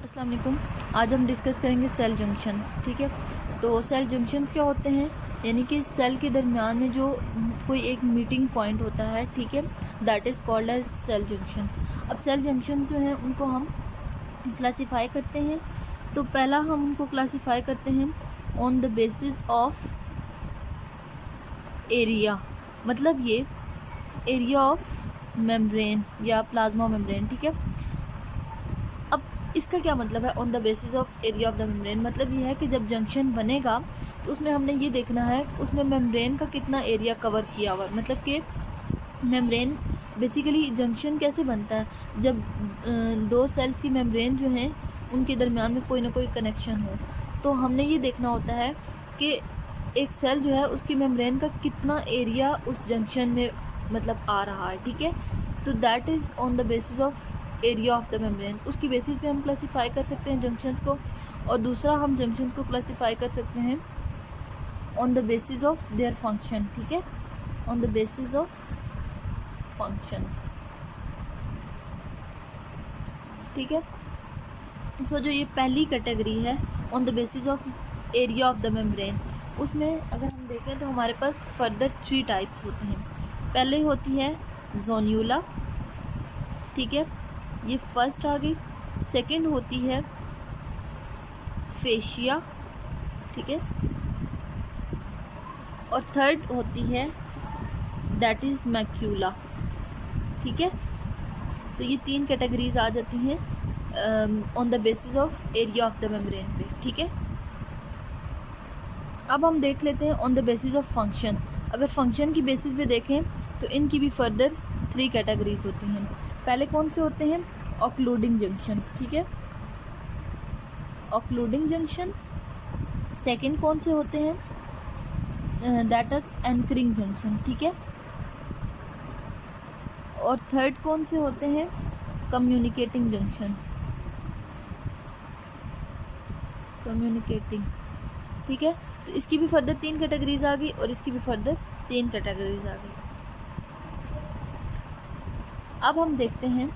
अस्सलाम वालेकुम। आज हम डिस्कस करेंगे सेल जंक्शंस। ठीक है, तो सेल जंक्शंस क्या होते हैं, यानी कि सेल के दरमियान में जो कोई एक मीटिंग पॉइंट होता है, ठीक है, that is called as cell junctions. अब सेल जंक्शंस जो हैं उनको हम क्लासीफाई करते हैं। तो पहला हम उनको क्लासीफाई करते हैं on the basis of area, मतलब ये एरिया ऑफ मेम्ब्रेन या प्लाज्मा मेम्ब्रेन। ठीक है, अब इसका क्या मतलब है on the basis of area of the membrane, मतलब ये है कि जब जंक्शन बनेगा तो उसमें हमने ये देखना है उसमें मेम्ब्रेन का कितना एरिया कवर किया हुआ है। मतलब कि मेम्ब्रेन बेसिकली जंक्शन कैसे बनता है, जब दो सेल्स की मेम्ब्रेन जो हैं उनके दरमियान में कोई ना कोई कनेक्शन हो, तो हमने ये देखना होता है कि एक सेल जो है उसकी मेम्ब्रेन का कितना एरिया उस जंक्शन में मतलब आ रहा है। ठीक है, तो that is on the basis of area of the membrane. उसकी बेसिस पे हम क्लासीफाई कर सकते हैं जंक्शंस को। और दूसरा हम जंक्शंस को क्लासीफाई कर सकते हैं on the basis of their function. ठीक है, on the basis of functions. ठीक है, सो जो ये पहली कैटेगरी है on the basis of area of the membrane, उसमें अगर हम देखें तो हमारे पास फर्दर 3 टाइप्स होते हैं। पहले होती है जोन्यूला, ठीक है, ये फर्स्ट आ गई। सेकंड होती है फेशिया, ठीक है, और थर्ड होती है दैट इज़ मैक्यूला। ठीक है, तो ये 3 कैटेगरीज आ जाती हैं on the basis of area of the membrane पे। ठीक है, अब हम देख लेते हैं on the basis of function. अगर फंक्शन की बेसिस पे देखें तो इनकी भी फर्दर 3 कैटेगरीज होती हैं। पहले कौन से होते हैं, ऑक्लूडिंग जंक्शंस। ठीक है, ऑक्लूडिंग जंक्शंस। सेकंड कौन से होते हैं, दैट इज एंकरिंग जंक्शन। ठीक है, और थर्ड कौन से होते हैं, कम्युनिकेटिंग जंक्शन, कम्युनिकेटिंग। ठीक है, तो इसकी भी फर्दर 3 कैटेगरीज आ गई और इसकी भी फर्दर 3 कैटेगरीज आ गई। अब हम देखते हैं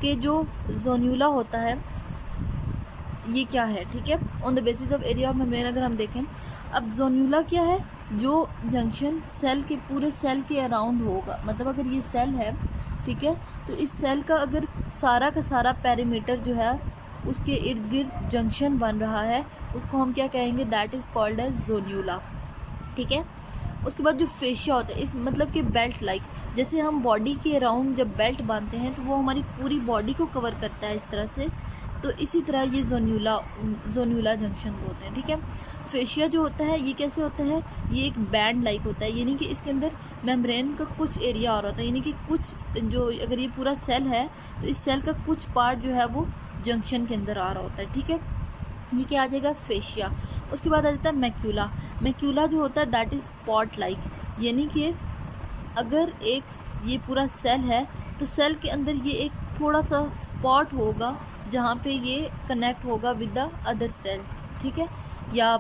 कि जो जोन्यूला होता है ये क्या है। ठीक है, on the basis of area of membrane अगर हम देखें, अब जोन्यूला क्या है, जो जंक्शन सेल के पूरे सेल के अराउंड होगा। मतलब अगर ये सेल है, ठीक है, तो इस सेल का अगर सारा का सारा पेरीमीटर जो है उसके इर्द गिर्द जंक्शन बन रहा है, उसको हम क्या कहेंगे, दैट इज़ कॉल्ड एज जोन्यूला। ठीक है, उसके बाद जो फेशिया होता है, इस मतलब कि बेल्ट लाइक, जैसे हम बॉडी के अराउंड जब बेल्ट बांधते हैं तो वो हमारी पूरी बॉडी को कवर करता है इस तरह से, तो इसी तरह ये जोन्यूला जंक्शन होते हैं। ठीक है, फेशिया जो होता है ये कैसे होता है, ये एक बैंड लाइक होता है, यानी कि इसके अंदर मेम्ब्रेन का कुछ एरिया आ रहा होता है, यानी कि कुछ जो अगर ये पूरा सेल है तो इस सेल का कुछ पार्ट जो है वो जंक्शन के अंदर आ रहा होता है। ठीक है, ये क्या आ जाएगा, फेशिया। उसके बाद आ जाता है मैक्यूला। मैक्यूला जो होता है दैट इज़ स्पॉट लाइक, यानी कि अगर एक ये पूरा सेल है तो सेल के अंदर ये एक थोड़ा सा स्पॉट होगा जहाँ पे ये कनेक्ट होगा विद द अदर सेल। ठीक है, या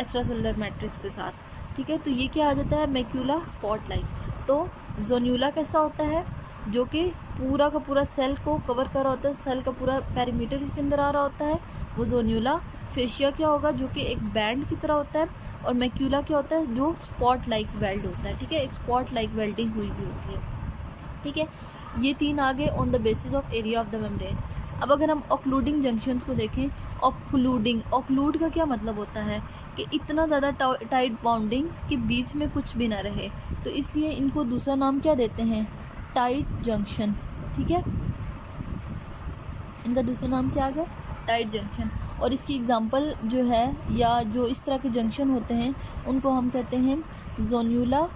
एक्स्ट्रा सेलुलर मैट्रिक्स के साथ। ठीक है, तो ये क्या आ जाता है, मैक्यूला स्पॉट लाइक। तो जोन्यूला कैसा होता है, जो कि पूरा का पूरा सेल को कवर कर रहा होता है, सेल का पूरा पेरीमीटर इसके अंदर आ रहा होता है, वो जोन्यूला। फेशिया क्या होगा, जो कि एक बैंड की तरह होता है, और मैक्यूला क्या होता है, जो स्पॉट लाइक वेल्ड होता है। ठीक है, एक स्पॉट लाइक वेल्डिंग हुई भी होती है। ठीक है, ये 3 आ गए on the basis of area of the membrane. अब अगर हम ऑक्लूडिंग जंक्शंस को देखें, ऑक्लूड का क्या मतलब होता है कि इतना ज़्यादा टाइट बाउंडिंग कि बीच में कुछ भी ना रहे, तो इसलिए इनको दूसरा नाम क्या देते हैं, टाइट जंक्शंस। ठीक है, इनका दूसरा नाम क्या आ गया, टाइट जंक्शन। और इसकी एग्जांपल जो है, या जो इस तरह के जंक्शन होते हैं उनको हम कहते हैं जोन्यूला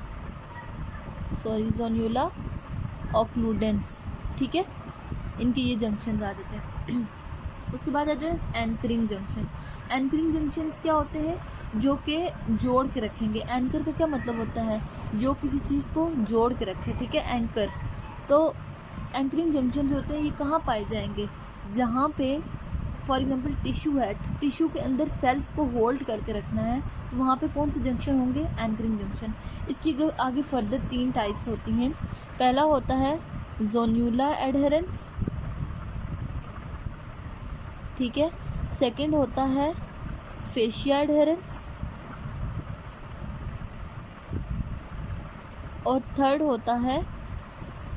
ऑक्लूडेंस। ठीक है, इनके ये जंक्शन आ जाते हैं। उसके बाद आते हैं एंकरिंग जंक्शन। एंकरिंग जंक्शंस क्या होते हैं, जो कि जोड़ के रखेंगे। एंकर का क्या मतलब होता है, जो किसी चीज़ को जोड़ के रखे। ठीक है, एंकर। तो एंकरिंग जंक्शन जो होते हैं ये कहाँ पाए जाएंगे, जहाँ पे फॉर एग्जांपल टिश्यू है, टिश्यू के अंदर सेल्स को होल्ड करके रखना है, तो वहाँ पे कौन से जंक्शन होंगे, एंकरिंग जंक्शन। इसकी आगे फर्दर 3 टाइप्स होती हैं। पहला होता है जोन्यूला एडहेरेंस, ठीक है। सेकंड होता है फेशिया एडहेरेंस और थर्ड होता है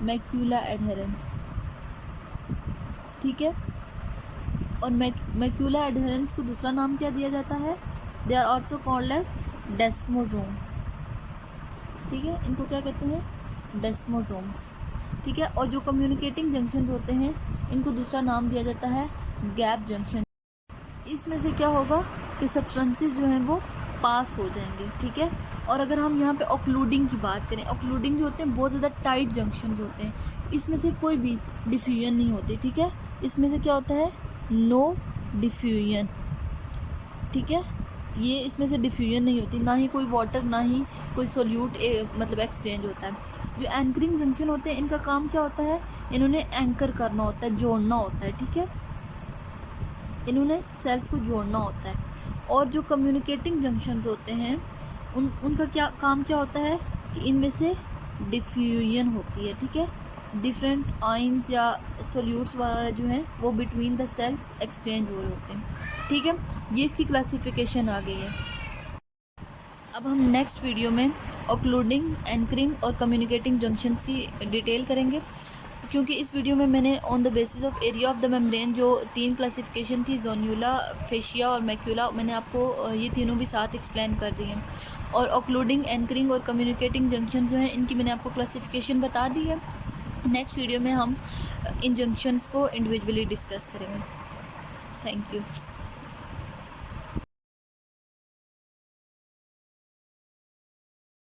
मैक्यूला एडहेरेंस, ठीक है। और मैक्यूला एडहेरेंस को दूसरा नाम क्या दिया जाता है? They are also called as desmosome, ठीक है। इनको क्या कहते हैं? डेस्मोजोम्स, ठीक है। और जो कम्युनिकेटिंग जंक्शन होते हैं इनको दूसरा नाम दिया जाता है गैप जंक्शन। इसमें से क्या होगा कि सब्सटेंसेस जो हैं वो पास हो जाएंगे, ठीक है। और अगर हम यहाँ पे ऑक्लूडिंग की बात करें, ऑक्लूडिंग जो होते हैं बहुत ज़्यादा टाइट जंक्शन होते हैं, तो इसमें से कोई भी डिफ्यूजन नहीं होती, ठीक है। इसमें से क्या होता है? नो डिफ्यूजन, ठीक है। ये इसमें से डिफ्यूजन नहीं होती, ना ही कोई वाटर ना ही कोई सोल्यूट मतलब एक्सचेंज होता है। जो एंकरिंग जंक्शन होते हैं इनका काम क्या होता है? इन्होंने एंकर करना होता है, जोड़ना होता है, ठीक है। इन्होंने सेल्स को जोड़ना होता है। और जो कम्युनिकेटिंग जंक्शंस होते हैं उनका क्या काम क्या होता है कि इनमें से डिफ्यूजन होती है, ठीक है। डिफरेंट आयंस या सोल्यूट्स वगैरह जो हैं वो बिटवीन द सेल्स एक्सचेंज हो रहे होते हैं, ठीक है। ये इसकी क्लासिफिकेशन आ गई है। अब हम नेक्स्ट वीडियो में ऑक्लूडिंग, एंकरिंग और कम्युनिकेटिंग जंक्शंस की डिटेल करेंगे, क्योंकि इस वीडियो में मैंने on the basis of area of the membrane जो 3 क्लासिफिकेशन थी, जोन्यूला, फेशिया और मैक्यूला, मैंने आपको ये तीनों भी साथ एक्सप्लेन कर दी हैं। और ऑक्लूडिंग, एंकरिंग और कम्युनिकेटिंग जंक्शन जो हैं इनकी मैंने आपको क्लासिफिकेशन बता दी है। नेक्स्ट वीडियो में हम इन जंक्शंस को इंडिविजुअली डिस्कस करेंगे। Thank you.